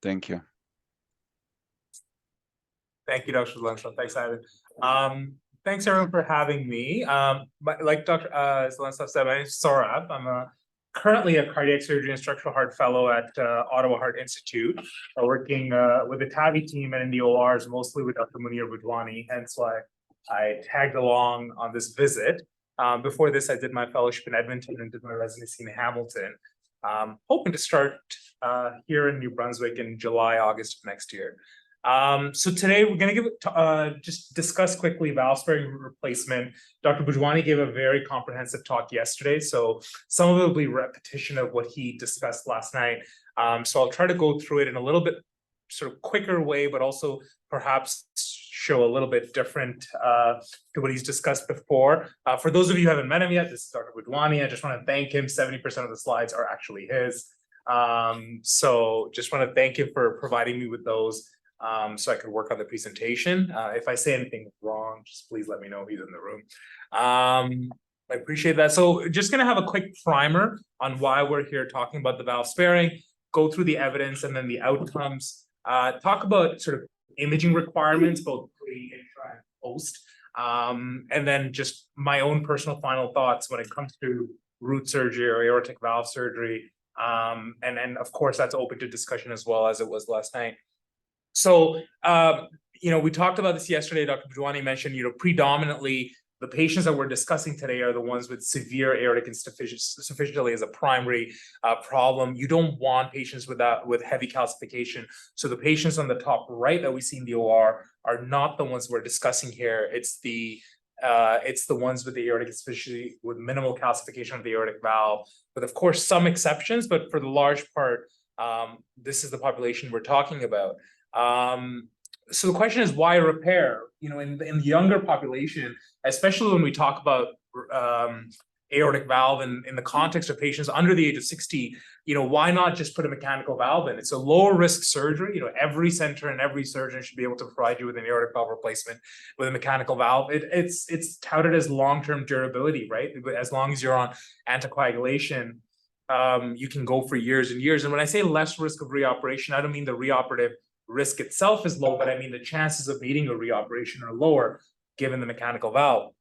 Thank you. Thank you, Dr. Zelenko. Thanks, Ivan. Thanks, everyone, for having me. Like Dr. Zelenko said, my name is Saurabh. I'm currently a cardiac surgery and structural heart fellow at Ottawa Heart Institute, working with the TAVI team and in the ORs, mostly with Dr. Munir Budwani, hence why I tagged along on this visit. Before this, I did my fellowship in Edmonton and did my residency in Hamilton. Hoping to start here in New Brunswick in July, August of next year. So today we're going to just discuss quickly valve sparing replacement. Dr. Budwani gave a very comprehensive talk yesterday, so some of it will be repetition of what he discussed last night. So I'll try to go through it in a little bit sort of quicker way, but also perhaps show a little bit different to what he's discussed before. For those of you who haven't met him yet, this is Dr. Budwani. I just want to thank him. 70% of the slides are actually his. So just want to thank him for providing me with those. So I could work on the presentation. If I say anything wrong, just please let me know. He's in the room. I appreciate that. So just going to have a quick primer on why we're here talking about the valve sparing, go through the evidence and then the outcomes, talk about sort of imaging requirements, both pre, intra, and post, and then just my own personal final thoughts when it comes to root surgery or aortic valve surgery. And then, of course, that's open to discussion as well as it was last night. So, we talked about this yesterday. Dr. Budwani mentioned, predominantly the patients that we're discussing today are the ones with severe aortic insufficiency as a primary problem. You don't want patients with heavy calcification. So the patients on the top right that we see in the OR are not the ones we're discussing here. It's the ones with the aortic insufficiency with minimal calcification of the aortic valve, with of course some exceptions, but for the large part, this is the population we're talking about. So the question is, why repair? In the younger population, especially when we talk about aortic valve in the context of patients under the age of 60, why not just put a mechanical valve in? It's a lower risk surgery. Every center and every surgeon should be able to provide you with an aortic valve replacement with a mechanical valve. It's touted as long-term durability, right? As long as you're on anticoagulation, you can go for years and years. And when I say less risk of reoperation, I don't mean the reoperative risk itself is low, but I mean the chances of needing a reoperation are lower given the mechanical valve.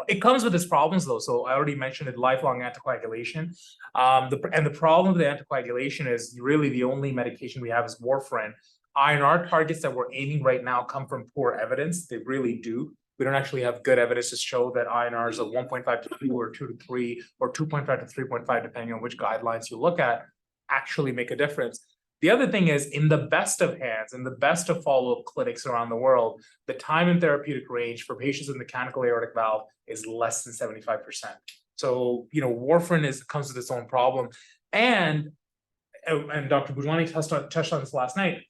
It comes with its problems though. So I already mentioned it, lifelong anticoagulation. And the problem with the anticoagulation is really the only medication we have is warfarin. INR targets that we're aiming right now come from poor evidence. They really do. We don't actually have good evidence to show that INRs of 1.5 to 2 or 2 to 3 or 2.5 to 3.5, depending on which guidelines you look at, actually make a difference. The other thing is, in the best of hands, in the best of follow-up clinics around the world, the time in therapeutic range for patients with mechanical aortic valve is less than 75%. So, warfarin comes with its own problem. And Dr. Budwani touched on this last night.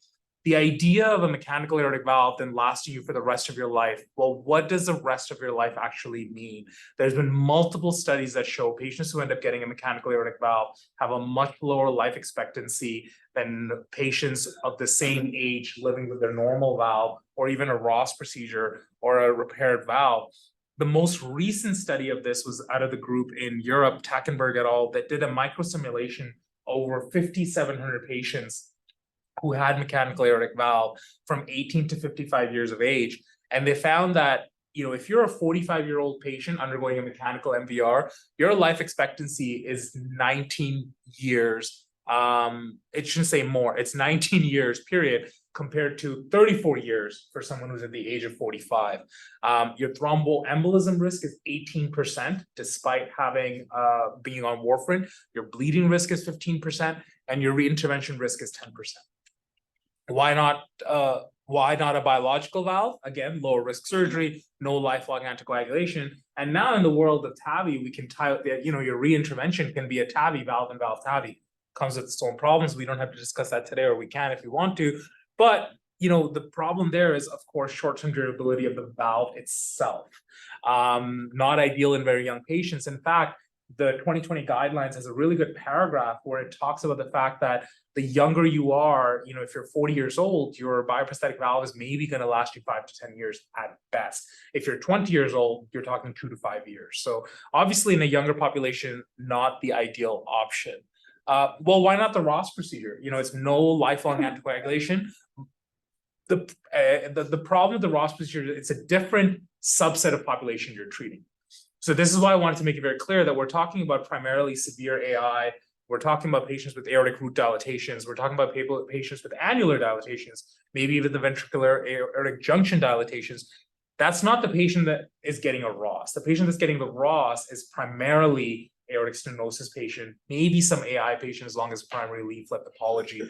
The idea of a mechanical aortic valve then lasting you for the rest of your life. Well, what does the rest of your life actually mean? There's been multiple studies that show patients who end up getting a mechanical aortic valve have a much lower life expectancy than patients of the same age living with their normal valve or even a Ross procedure or a repaired valve. The most recent study of this was out of the group in Europe, Tackenberg et al., that did a microsimulation over 5,700 patients who had mechanical aortic valve from 18 to 55 years of age. And they found that, if you're a 45-year-old patient undergoing a mechanical MVR, your life expectancy is 19 years. It shouldn't say more, it's 19 years, period, compared to 34 years for someone who's at the age of 45. Your thromboembolism risk is 18%, despite being on warfarin. Your bleeding risk is 15%, and your reintervention risk is 10%. Why not a biological valve? Again, lower risk surgery, no lifelong anticoagulation. And now in the world of TAVI, we can tie, your reintervention can be a TAVI valve, and valve TAVI comes with its own problems. We don't have to discuss that today, or we can if we want to. But, the problem there is, of course, short-term durability of the valve itself. Not ideal in very young patients. In fact, the 2020 guidelines has a really good paragraph where it talks about the fact that the younger you are, if you're 40 years old, your bioprosthetic valve is maybe going to last you 5 to 10 years at best. If you're 20 years old, you're talking 2 to 5 years. So obviously in a younger population, not the ideal option. Well, why not the Ross procedure? It's no lifelong anticoagulation. The problem with the Ross procedure, it's a different subset of population you're treating. So this is why I wanted to make it very clear that we're talking about primarily severe AI. We're talking about patients with aortic root dilatations. We're talking about patients with annular dilatations, maybe even the ventricular aortic junction dilatations. That's not the patient that is getting a Ross. The patient that's getting the Ross is primarily aortic stenosis patient, maybe some AI patient as long as primary leaflet pathology.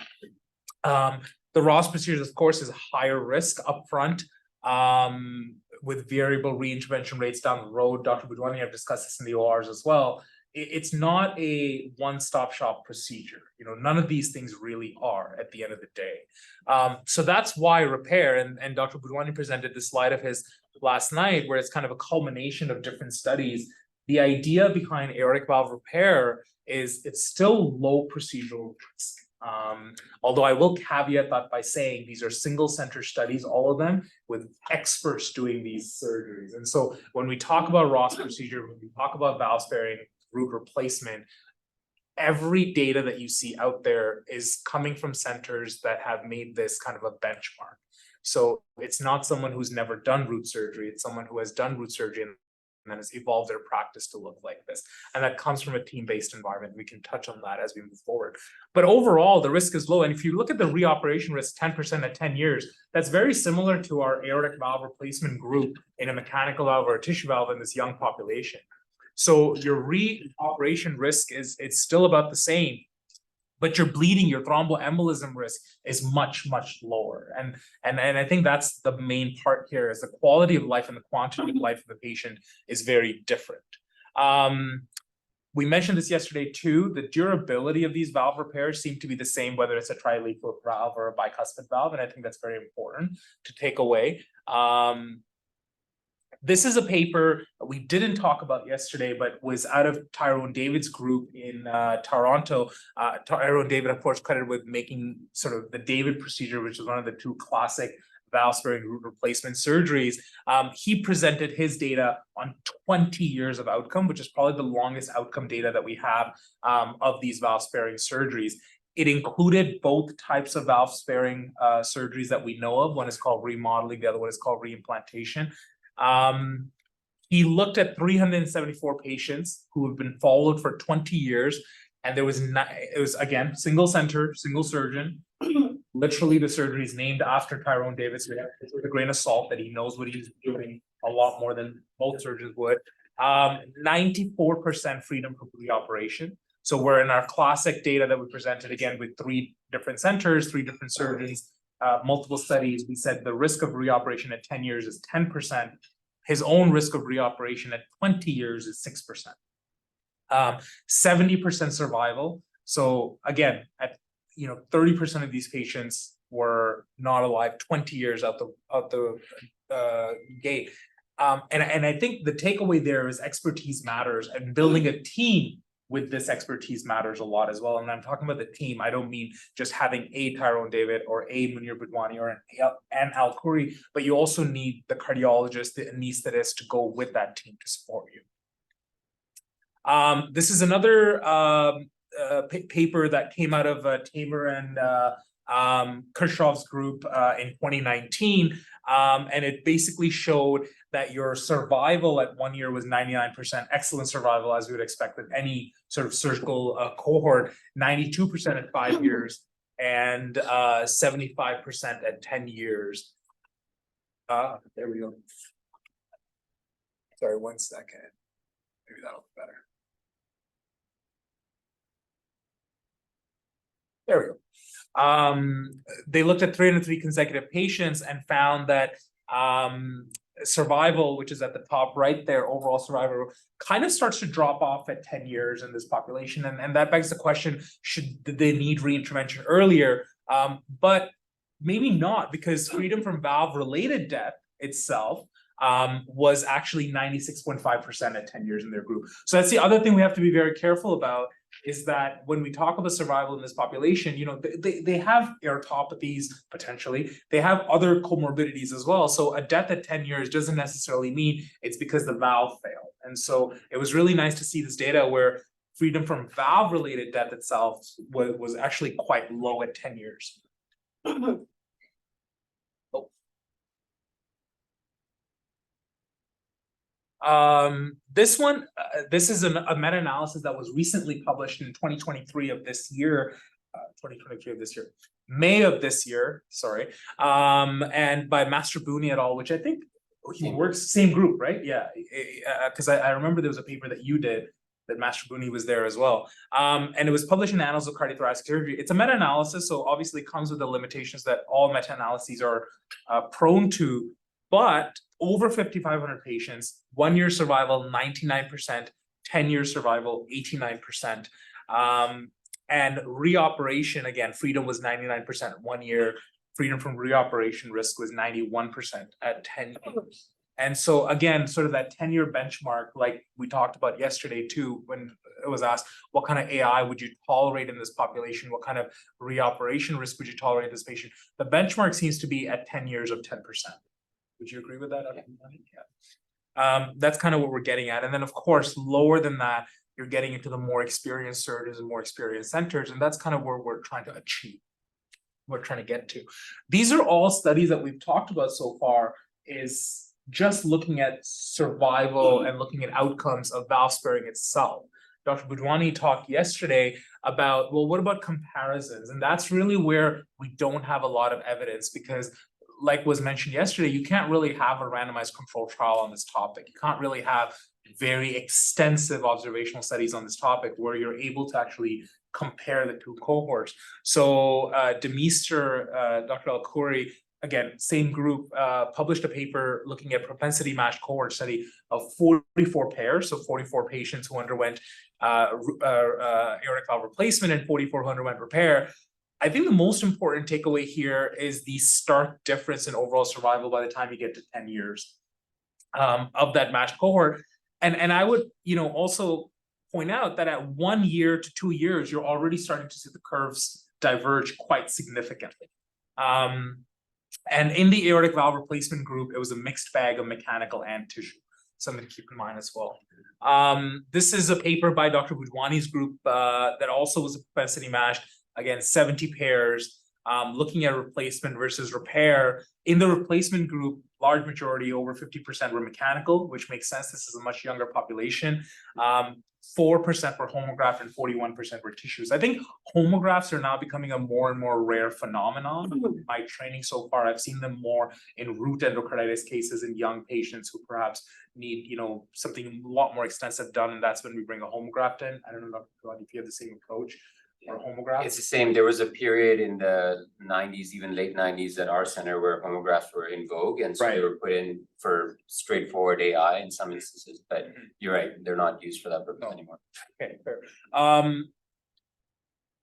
The Ross procedure, of course, is higher risk upfront with variable reintervention rates down the road. Dr. Budwani and I have discussed this in the ORs as well. It's not a one-stop shop procedure. None of these things really are at the end of the day. So that's why repair, and Dr. Budwani presented this slide of his last night, where it's kind of a culmination of different studies. The idea behind aortic valve repair is it's still low procedural risk. Although I will caveat that by saying these are single center studies, all of them with experts doing these surgeries. And so when we talk about Ross procedure, when we talk about valve sparing root replacement, every data that you see out there is coming from centers that have made this kind of a benchmark. So it's not someone who's never done root surgery, it's someone who has done root surgery and then has evolved their practice to look like this. And that comes from a team-based environment. We can touch on that as we move forward. But overall, the risk is low. And if you look at the reoperation risk, 10% at 10 years, that's very similar to our aortic valve replacement group in a mechanical valve or a tissue valve in this young population. So your reoperation risk it's still about the same, but your bleeding, your thromboembolism risk is much, much lower. And I think that's the main part here, is the quality of life and the quantity of life of the patient is very different. We mentioned this yesterday too. The durability of these valve repairs seem to be the same, whether it's a trileaflet valve or a bicuspid valve. And I think that's very important to take away. This is a paper we didn't talk about yesterday, but was out of Tyrone David's group in Toronto. Tyrone David, of course, credited with making sort of the David procedure, which is one of the two classic valve sparing root replacement surgeries. He presented his data on 20 years of outcome, which is probably the longest outcome data that we have of these valve sparing surgeries. It included both types of valve sparing surgeries that we know of. One is called remodeling, the other one is called reimplantation. He looked at 374 patients who have been followed for 20 years, and it was again single center, single surgeon. Literally, the surgery is named after Tyrone David, so with a grain of salt that he knows what he's doing a lot more than most surgeons would. 94% freedom from reoperation. So we're in our classic data that we presented again with 3 different centers, 3 different surgeons. Multiple studies, we said the risk of reoperation at 10 years is 10%. His own risk of reoperation at 20 years is 6%. 70% survival. So again, at 30% of these patients were not alive 20 years out the gate. And I think the takeaway there is expertise matters, and building a team with this expertise matters a lot as well. And I'm talking about the team. I don't mean just having a Tyrone David or a Munir Budwani or an Al Khoury, but you also need the cardiologist, the anesthetist to go with that team to support you. This is another paper that came out of Tabor and Kirchhoff's group in 2019. And it basically showed that your survival at 1 year was 99%, excellent survival as we would expect with any sort of surgical cohort, 92% at 5 years, and 75% at 10 years. There we go. Sorry, 1 second. Maybe that'll be better. There we go. They looked at 303 consecutive patients and found that survival, which is at the top right there, overall survival, kind of starts to drop off at 10 years in this population. And that begs the question, did they need reintervention earlier? But maybe not, because freedom from valve-related death itself was actually 96.5% at 10 years in their group. So that's the other thing we have to be very careful about, is that when we talk about survival in this population, they have aortopathies potentially, they have other comorbidities as well. So a death at 10 years doesn't necessarily mean it's because the valve failed. And so it was really nice to see this data where freedom from valve-related death itself was actually quite low at 10 years. This one, this is a meta-analysis that was recently published in 2023 of this year, 2023 of this year, May of this year, sorry, and by Mastrobuoni et al., which I think he works, same group, right? Yeah, because I remember there was a paper that you did that Mastrobuoni was there as well. And it was published in Annals of Cardiothoracic Surgery. It's a meta-analysis, so obviously it comes with the limitations that all meta-analyses are prone to, but over 5,500 patients, 1 year survival, 99%, 10-year survival, 89%. And reoperation, again, freedom was 99% 1 year, freedom from reoperation risk was 91% at 10 years. And so again, sort of that 10-year benchmark, like we talked about yesterday too, when it was asked, what kind of AI would you tolerate in this population? What kind of reoperation risk would you tolerate in this patient? The benchmark seems to be at 10 years of 10%. Would you agree with that? Yeah. That's kind of what we're getting at. And then of course, lower than that, you're getting into the more experienced surgeons and more experienced centers. And that's kind of where we're trying to achieve, we're trying to get to. These are all studies that we've talked about so far, is just looking at survival and looking at outcomes of valve sparing itself. Dr. Budwani talked yesterday about, well, what about comparisons? And that's really where we don't have a lot of evidence, because like was mentioned yesterday, you can't really have a randomized control trial on this topic. You can't really have very extensive observational studies on this topic where you're able to actually compare the two cohorts. So Demeester, Dr. Al-Khoury, again, same group, published a paper looking at propensity matched cohort study of 44 pairs, so 44 patients who underwent aortic valve replacement and 44 who underwent repair. I think the most important takeaway here is the stark difference in overall survival by the time you get to 10 years of that matched cohort. And I would, also point out that at 1 year to 2 years, you're already starting to see the curves diverge quite significantly. And in the aortic valve replacement group, it was a mixed bag of mechanical and tissue, something to keep in mind as well. This is a paper by Dr. Budwani's group that also was a propensity matched, again, 70 pairs, looking at replacement versus repair. In the replacement group, large majority, over 50% were mechanical, which makes sense. This is a much younger population. 4% were homograft and 41% were tissues. I think homografts are now becoming a more and more rare phenomenon. In my training so far, I've seen them more in root endocarditis cases in young patients who perhaps need, something a lot more extensive done, and that's when we bring a homograft in. I don't know if you have the same approach. Or homographs? It's the same. There was a period in the 90s, even late 90s, at our center where homographs were in vogue, and so they were put in for straightforward AI in some instances. But you're right, they're not used for that purpose anymore. Okay, fair.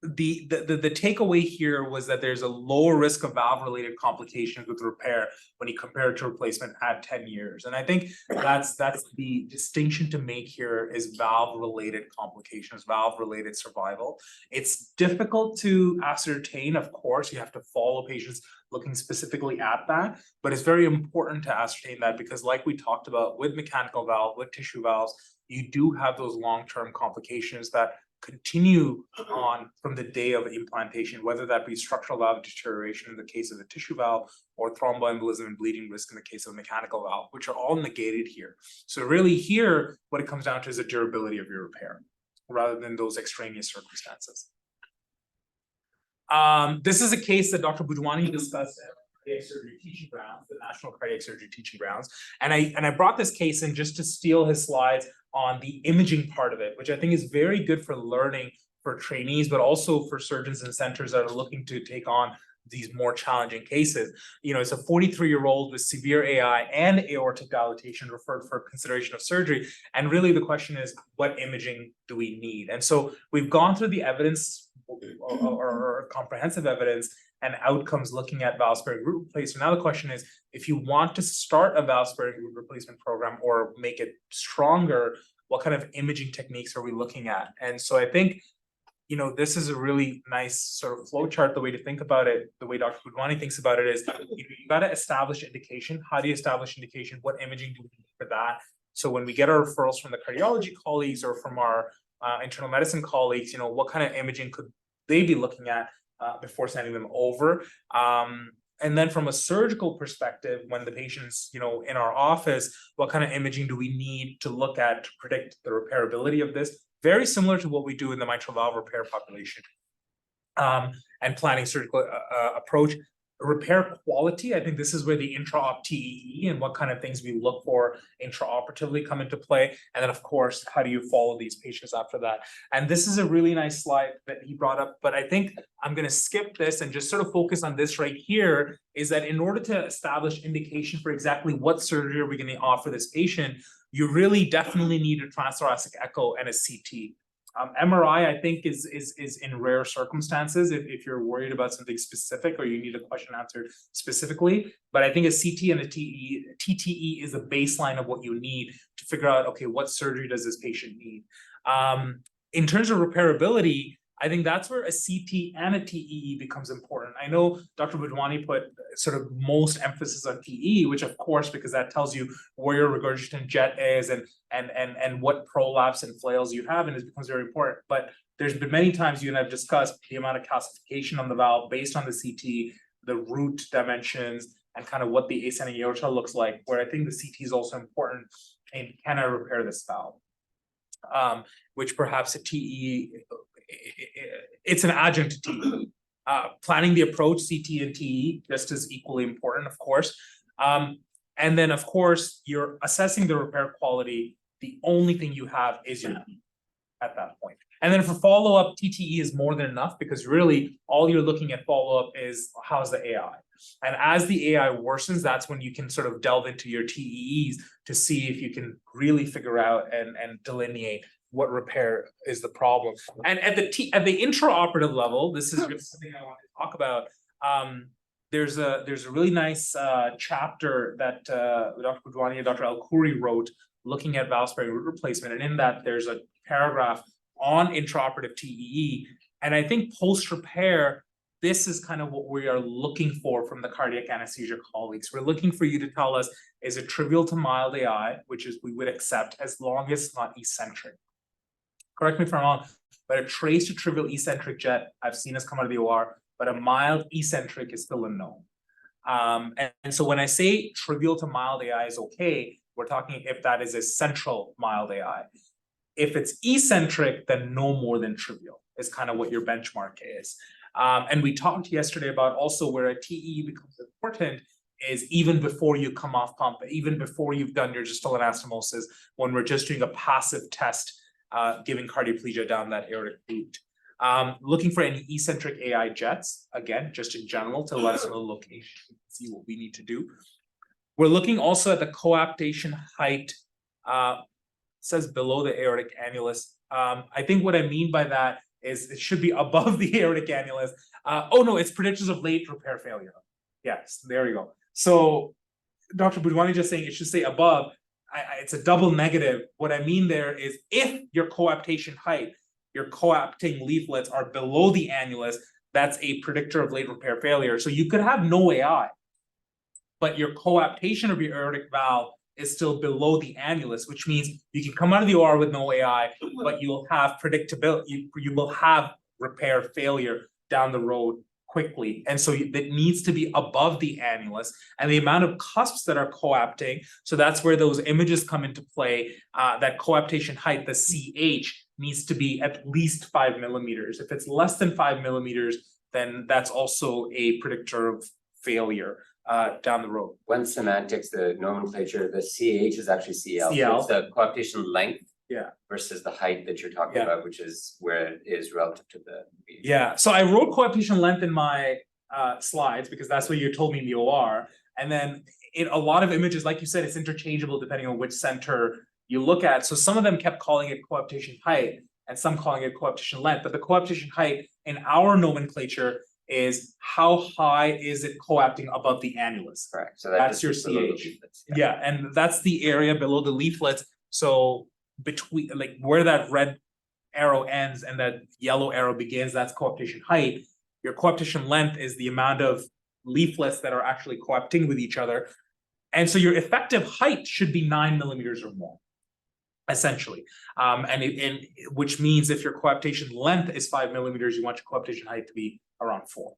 The takeaway here was that there's a lower risk of valve-related complications with repair when you compare it to replacement at 10 years. And I think that's the distinction to make here, is valve-related complications, valve-related survival. It's difficult to ascertain, of course. You have to follow patients looking specifically at that, but it's very important to ascertain that, because like we talked about with mechanical valve, with tissue valves, you do have those long-term complications that continue on from the day of implantation, whether that be structural valve deterioration in the case of a tissue valve, or thromboembolism and bleeding risk in the case of a mechanical valve, which are all negated here. So really here, what it comes down to is the durability of your repair, rather than those extraneous circumstances. This is a case that Dr. Budwani discussed at cardiac surgery teaching grounds, the National Cardiac Surgery Teaching Grounds. And I brought this case in just to steal his slides on the imaging part of it, which I think is very good for learning for trainees, but also for surgeons and centers that are looking to take on these more challenging cases. It's a 43-year-old with severe AI and aortic dilatation referred for consideration of surgery. And really the question is, what imaging do we need? And so we've gone through the evidence or comprehensive evidence and outcomes looking at valve sparing root replacement. Now the question is, if you want to start a valve sparing root replacement program or make it stronger, what kind of imaging techniques are we looking at? And so I think, this is a really nice sort of flow chart. The way to think about it, the way Dr. Budwani thinks about it is, you got to establish indication. How do you establish indication? What imaging do we need for that? So when we get our referrals from the cardiology colleagues or from our internal medicine colleagues, what kind of imaging could they be looking at before sending them over. And then from a surgical perspective, when the patient's, in our office, what kind of imaging do we need to look at to predict the repairability of this? Very similar to what we do in the mitral valve repair population. And planning surgical approach. Repair quality, I think this is where the intra-op TEE and what kind of things we look for intraoperatively come into play. And then, of course, how do you follow these patients after that? And this is a really nice slide that he brought up, but I think I'm going to skip this and just sort of focus on this right here, is that in order to establish indication for exactly what surgery are we going to offer this patient, you really definitely need a transthoracic echo and a CT. MRI, I think, is in rare circumstances if you're worried about something specific or you need a question answered specifically. But I think a CT and a TTE is a baseline of what you need to figure out, okay, what surgery does this patient need? In terms of repairability, I think that's where a CT and a TEE becomes important. I know Dr. Budwani put sort of most emphasis on TEE, which of course, because that tells you where your regurgitant jet is and what prolapse and flails you have, and it becomes very important. But there's been many times you and I've discussed the amount of calcification on the valve based on the CT, the root dimensions, and kind of what the ascending aorta looks like, where I think the CT is also important in can I repair this valve? Which perhaps a TEE, it's an adjunct to TEE. Planning the approach, CT and TE, just as equally important, of course. And then, of course, you're assessing the repair quality. The only thing you have is your TEE at that point. And then for follow-up, TTE is more than enough, because really all you're looking at follow-up is how's the AI. And as the AI worsens, that's when you can sort of delve into your TEEs to see if you can really figure out and delineate what repair is the problem. And at the intraoperative level, this is something I want to talk about. There's a really nice chapter that Dr. Budwani and Dr. Al-Khoury wrote looking at valve sparing root replacement. And in that, there's a paragraph on intraoperative TEE. And I think post-repair, this is kind of what we are looking for from the cardiac anesthesia colleagues. We're looking for you to tell us, is it trivial to mild AI, which is we would accept as long as it's not eccentric. Correct me if I'm wrong, but a trace to trivial eccentric jet, I've seen us come out of the OR, but a mild eccentric is still a no. And so when I say trivial to mild AI is okay, we're talking if that is a central mild AI. If it's eccentric, then no more than trivial is kind of what your benchmark is. And we talked yesterday about also where a TE becomes important is even before you come off pump, even before you've done your distal anastomosis, when we're just doing a passive test, giving cardioplegia down that aortic route. Looking for any eccentric AI jets, again, just in general, to let us know the location, see what we need to do. We're looking also at the coaptation height, says below the aortic annulus. I think what I mean by that is it should be above the aortic annulus. Oh no, it's predictors of late repair failure. Yes, there you go. So Dr. Budwani just saying it should say above. It's a double negative. What I mean there is if your coaptation height, your coapting leaflets are below the annulus, that's a predictor of late repair failure. So you could have no AI, but your coaptation of your aortic valve is still below the annulus, which means you can come out of the OR with no AI, but you'll have predictability, you will have repair failure down the road quickly. And so it needs to be above the annulus, and the amount of cusps that are coapting. So that's where those images come into play. That coaptation height, the CH, needs to be at least 5 millimeters. If it's less than 5 millimeters, then that's also a predictor of failure down the road. One semantics, the nomenclature, the CH is actually CL. CL. It's the coaptation length. Yeah. Versus the height that you're talking about, which is where it is relative to the. Yeah. So I wrote coaptation length in my slides because that's what you told me in the OR. And then in a lot of images, like you said, it's interchangeable depending on which center you look at. So some of them kept calling it coaptation height and some calling it coaptation length. But the coaptation height in our nomenclature is how high is it coapting above the annulus. Correct. So that's your CH. Yeah. And that's the area below the leaflets. So between like where that red arrow ends and that yellow arrow begins, that's coaptation height. Your coaptation length is the amount of leaflets that are actually coapting with each other. And so your effective height should be 9 millimeters or more. essentially. And which means if your coaptation length is 5 millimeters, you want your coaptation height to be around 4.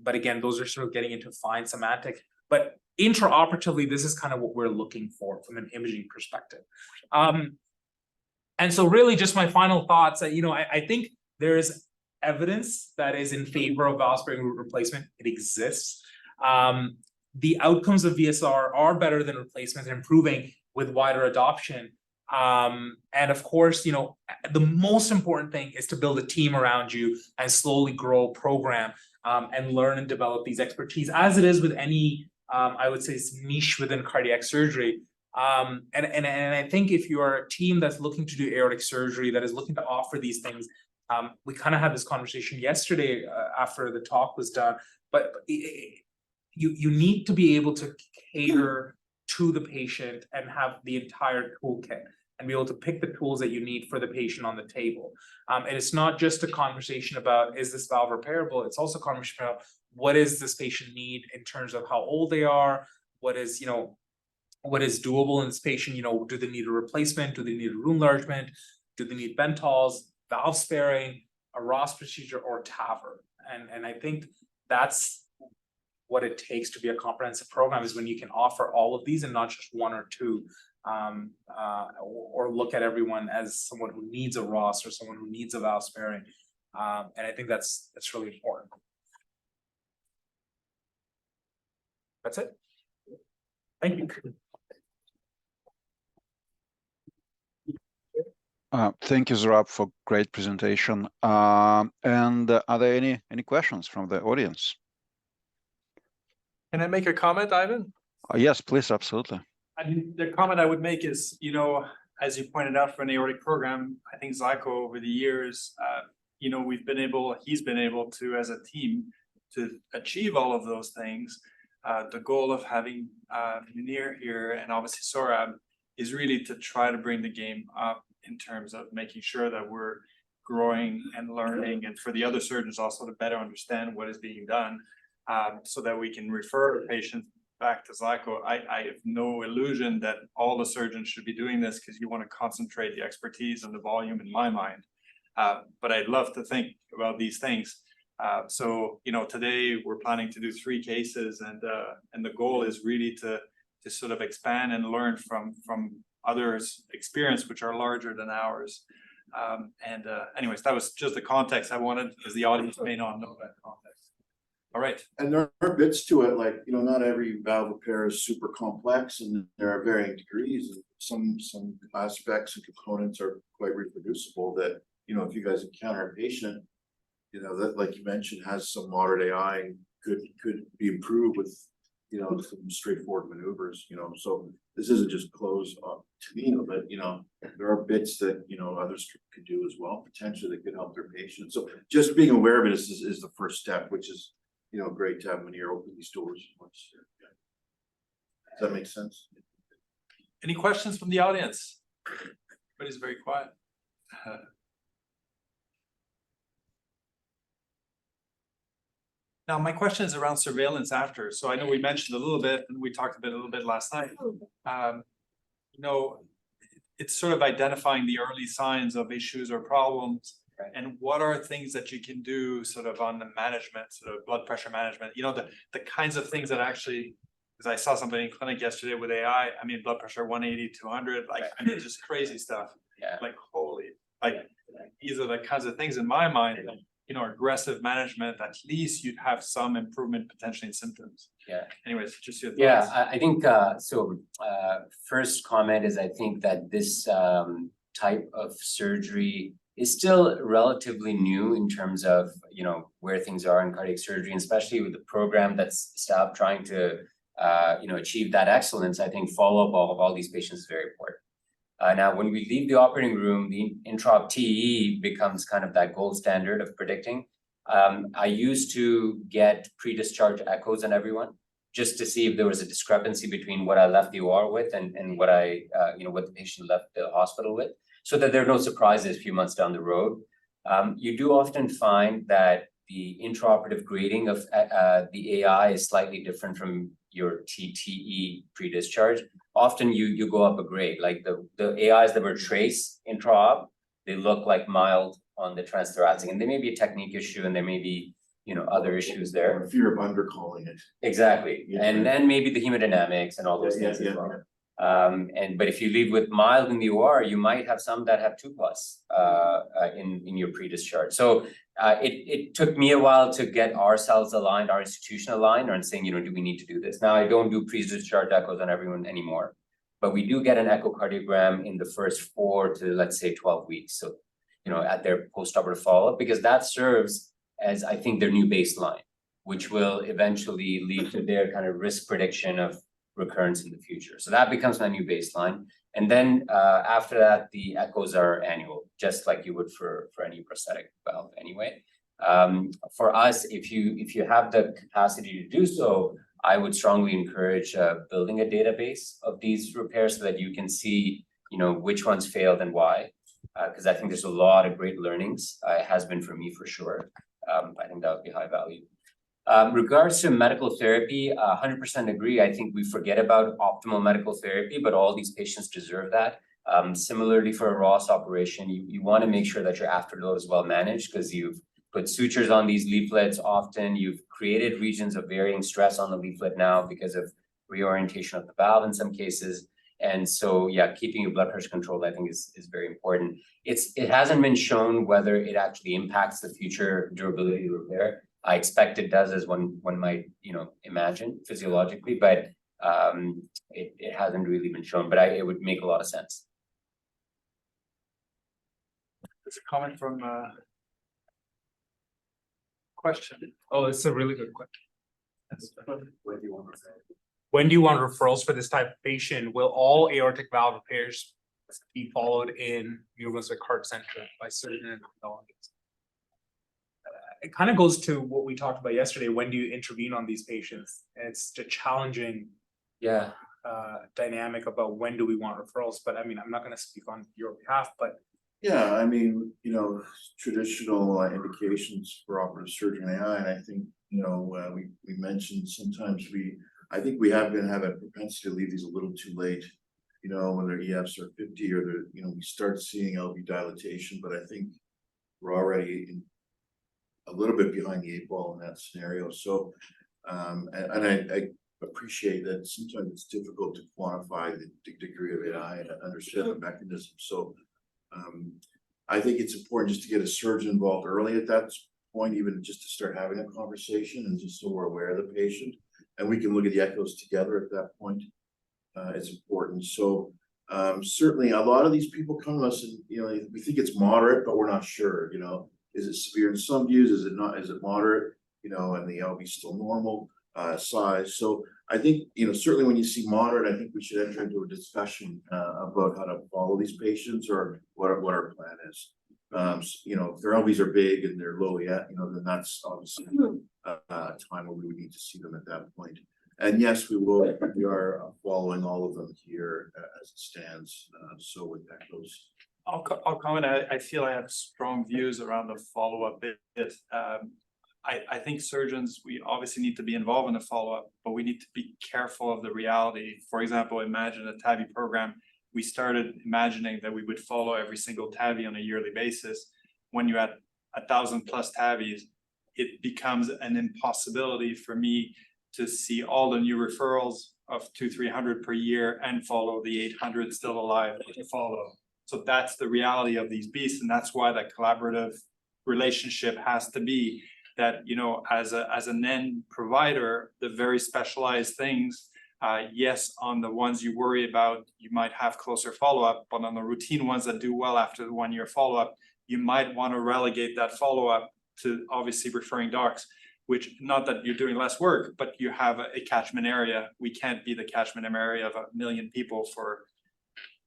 But again, those are sort of getting into fine semantic, but intraoperatively, this is kind of what we're looking for from an imaging perspective. And so really just my final thoughts that, I think there is evidence that is in favor of valve sparing root replacement. It exists. The outcomes of VSR are better than replacement, improving with wider adoption. And of course, the most important thing is to build a team around you and slowly grow a program and learn and develop these expertise, as it is with any, I would say, niche within cardiac surgery. And I think if you are a team that's looking to do aortic surgery, that is looking to offer these things, we kind of had this conversation yesterday after the talk was done, but you need to be able to cater to the patient and have the entire toolkit and be able to pick the tools that you need for the patient on the table. And it's not just a conversation about, is this valve repairable? It's also a conversation about what does this patient need in terms of how old they are, what is doable in this patient, do they need a replacement? Do they need a room enlargement? Do they need Bentals, valve sparing, a Ross procedure, or TAVR? And I think that's what it takes to be a comprehensive program, is when you can offer all of these and not just one or two, or look at everyone as someone who needs a Ross or someone who needs a valve sparing. And I think that's really important. That's it. Thank you. Thank you, Saurabh, for great presentation. And are there any questions from the audience? Can I make a comment, Ivan? Yes, please, absolutely. I mean, the comment I would make is, as you pointed out, for an aortic program, I think Zyko over the years, he's been able to, as a team, to achieve all of those things. The goal of having Munir here and obviously Saurabh is really to try to bring the game up in terms of making sure that we're growing and learning, and for the other surgeons also to better understand what is being done, so that we can refer the patient back to Zyko. I have no illusion that all the surgeons should be doing this, because you want to concentrate the expertise and the volume, in my mind. But I'd love to think about these things. So today we're planning to do 3 cases, and the goal is really to sort of expand and learn from others' experience, which are larger than ours. Anyways, that was just the context I wanted, because the audience may not know that context. All right. And there are bits to it, like, not every valve repair is super complex, and there are varying degrees. Some aspects and components are quite reproducible that, if you guys encounter a patient, that, like you mentioned, has some moderate AI and could be improved with, some straightforward maneuvers, so this isn't just closed up to me, but, there are bits that, others could do as well, potentially, that could help their patients. So just being aware of it is the first step, which is, great to have when you're opening these doors. Does that make sense? Any questions from the audience? Everybody's very quiet. Now, my question is around surveillance after. So I know we mentioned a little bit, and we talked a little bit last night. It's sort of identifying the early signs of issues or problems. Right. And what are things that you can do sort of on the management, sort of blood pressure management, the kinds of things that actually, because I saw somebody in clinic yesterday with AI, blood pressure 180, 200, just crazy stuff. Yeah. These are the kinds of things in my mind, aggressive management, at least you'd have some improvement potentially in symptoms. Yeah. Anyways, just your thoughts. Yeah, I think, first comment is, I think that this type of surgery is still relatively new in terms of, where things are in cardiac surgery, and especially with the program that's stopped trying to, achieve that excellence. I think follow-up of all these patients is very important. Now, when we leave the operating room, the intraop TE becomes kind of that gold standard of predicting. I used to get pre-discharge echoes on everyone, just to see if there was a discrepancy between what I left the OR with and what what the patient left the hospital with, so that there are no surprises a few months down the road. You do often find that the intraoperative grading of the AI is slightly different from your TTE pre-discharge. often you go up a grade, like the AIs that were traced intra-op, they look like mild on the transthoracic, and there may be a technique issue and there may be, other issues there. Or fear of undercalling it. Exactly, Yeah. and then maybe the hemodynamics and all those Yeah, things as yeah, well. But if you leave with mild in the OR, you might have some that have 2+ in your pre-discharge. So it took me a while to get ourselves aligned, our institution aligned, or saying, do we need to do this? Now I don't do pre-discharge echoes on everyone anymore, but we do get an echocardiogram in the first 4 to, let's say, 12 weeks. So, at their post-operative follow-up, because that serves as, I think, their new baseline, which will eventually lead to their kind of risk prediction of recurrence in the future. So that becomes my new baseline. And then after that, the echoes are annual, just like you would for any prosthetic valve anyway. For us, if you have the capacity to do so, I would strongly encourage building a database of these repairs so that you can see, which ones failed and why. Because I think there's a lot of great learnings. It has been for me for sure. I think that would be high value. Regards to medical therapy, 100% agree. I think we forget about optimal medical therapy, but all these patients deserve that. Similarly for a Ross operation, you want to make sure that your afterload is well managed because you've put sutures on these leaflets often. You've created regions of varying stress on the leaflet now because of reorientation of the valve in some cases. And so, yeah, keeping your blood pressure controlled, I think is very important. It hasn't been shown whether it actually impacts the future durability of repair. I expect it does, as one might, imagine physiologically, but it hasn't really been shown, but it would make a lot of sense. There's a comment from question. Oh, it's a really good question. When do you want referrals for this type of patient? Will all aortic valve repairs be followed in University Heart Center by surgeon and cardiologists? It kind of goes to what we talked about yesterday. When do you intervene on these patients? And it's a challenging dynamic about when do we want referrals. But I mean, I'm not going to speak on your behalf, but yeah, I mean, traditional indications for operative surgery and AI, and I think, we mentioned sometimes I think we have a propensity to leave these a little too late, when their EFs are 50 or we start seeing LV dilatation, but I think we're already a little bit behind the 8 ball in that scenario. So, and I appreciate that sometimes it's difficult to quantify the degree of AI and understand the mechanism. So, I think it's important just to get a surgeon involved early at that point, even just to start having a conversation and just so we're aware of the patient. And we can look at the echoes together at that point. It's important. So certainly a lot of these people come to us and, we think it's moderate, but we're not sure, is it severe in some views? Is it not? Is it moderate? And the LV is still normal size. So I think, certainly when you see moderate, I think we should enter into a discussion about how to follow these patients or what our plan is. If their LVs are big and they're low yet, then that's obviously a time where we would need to see them at that point. And yes, we are following all of them here as it stands. So with that goes. I'll comment. I feel I have strong views around the follow-up bit. I think surgeons, we obviously need to be involved in the follow-up, but we need to be careful of the reality. For example, imagine a TAVI program. We started imagining that we would follow every single TAVI on a yearly basis. When you had 1,000+ TAVIs, it becomes an impossibility for me to see all the new referrals of 200-300 per year and follow the 800 still alive to follow. So that's the reality of these beasts, and that's why that collaborative relationship has to be that, as an end provider, the very specialized things, yes, on the ones you worry about, you might have closer follow-up, but on the routine ones that do well after the 1-year follow-up, you might want to relegate that follow-up to obviously referring docs, which not that you're doing less work, but you have a catchment area. We can't be the catchment area of 1 million people for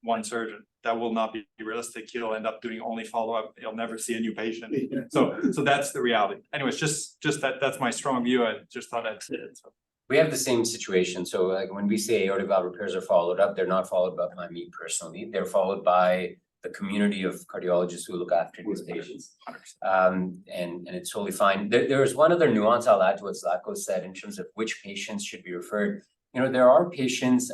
one surgeon. That will not be realistic. You'll end up doing only follow-up. You'll never see a new patient. So that's the reality. Anyways, just that's my strong view. I just thought I'd say it. So. We have the same situation. So like when we say aortic valve repairs are followed up, they're not followed up by me personally. They're followed by the community of cardiologists who look after these patients. And it's totally fine. There is one other nuance I'll add to what Zlatko said in terms of which patients should be referred. There are patients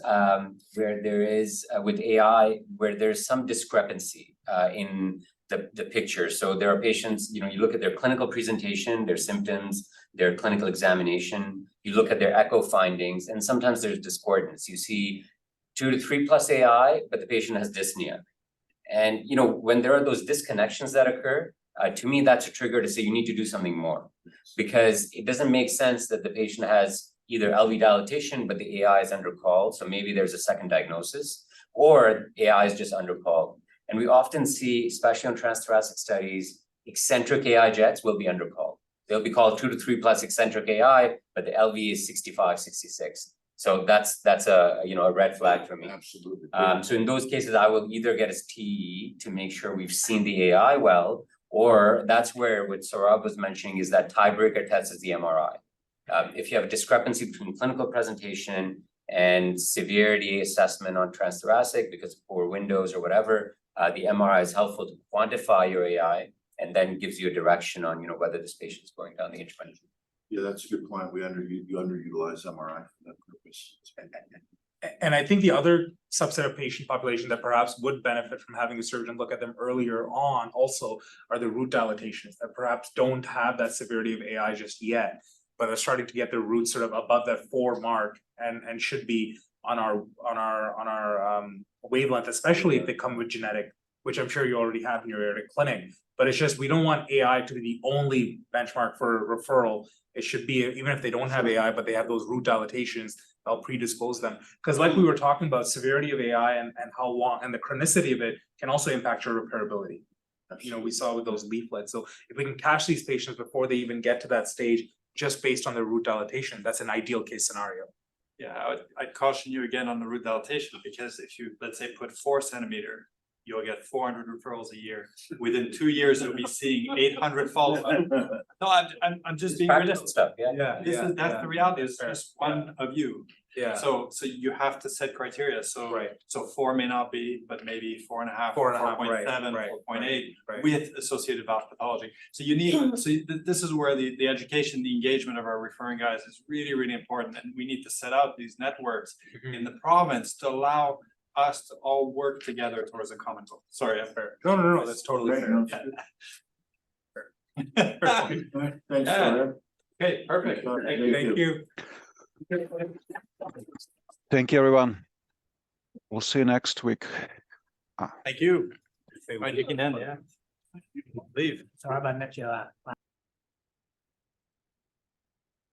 where there is with AI where there's some discrepancy in the picture. So there are patients, you look at their clinical presentation, their symptoms, their clinical examination, you look at their echo findings, and sometimes there's discordance. You see 2 to 3 plus AI, but the patient has dyspnea. And when there are those disconnections that occur, to me, that's a trigger to say you need to do something more, because it doesn't make sense that the patient has either LV dilatation, but the AI is under call. So maybe there's a second diagnosis, or AI is just under call. And we often see, especially on transthoracic studies, eccentric AI jets will be under call. They'll be called 2 to 3 plus eccentric AI, but the LV is 65, 66. So that's a red flag for me. Absolutely. So in those cases, I will either get a TE to make sure we've seen the AI well, or that's where what Saurabh was mentioning is that tiebreaker test is the MRI. If you have a discrepancy between clinical presentation and severity assessment on transthoracic because of poor windows or whatever, the MRI is helpful to quantify your AI and then gives you a direction on whether this patient is going down the intervention. Yeah, that's a good point. You underutilize MRI for that purpose. And I think the other subset of patient population that perhaps would benefit from having a surgeon look at them earlier on also are the root dilatations that perhaps don't have that severity of AI just yet, but are starting to get their roots sort of above that 4 mark and should be on our wavelength, especially if they come with genetic, which I'm sure you already have in your aortic clinic. But it's just, we don't want AI to be the only benchmark for referral. It should be, even if they don't have AI, but they have those root dilatations, that'll predispose them. Because like we were talking about, severity of AI and how long, and the chronicity of it can also impact your repairability. We saw with those leaflets. So if we can catch these patients before they even get to that stage, just based on their root dilatation, that's an ideal case scenario. Yeah, I'd caution you again on the root dilatation, because if you, let's say, put 4 centimeter, you'll get 400 referrals a year. Within 2 years, you'll be seeing 800 follow-up. No, I'm just being realistic. Stuff, That's the reality. It's just one of you. Yeah. So you have to set criteria. So Right. So 4 may not be, but maybe 4.5, 4.7, 4.8 with associated valve pathology. So you need. This is where the education, the engagement of our referring guys is really, really important, and we need to set out these networks in the province to allow us to all work together towards a common goal. Sorry, I'm fair. No, that's totally Right, fair. no. Thanks, Yeah. Saurabh. Okay, perfect. Thank you. Thank you, everyone. We'll see you next week. Thank you. Right, you can end, yeah. Leave. Saurabh, I met you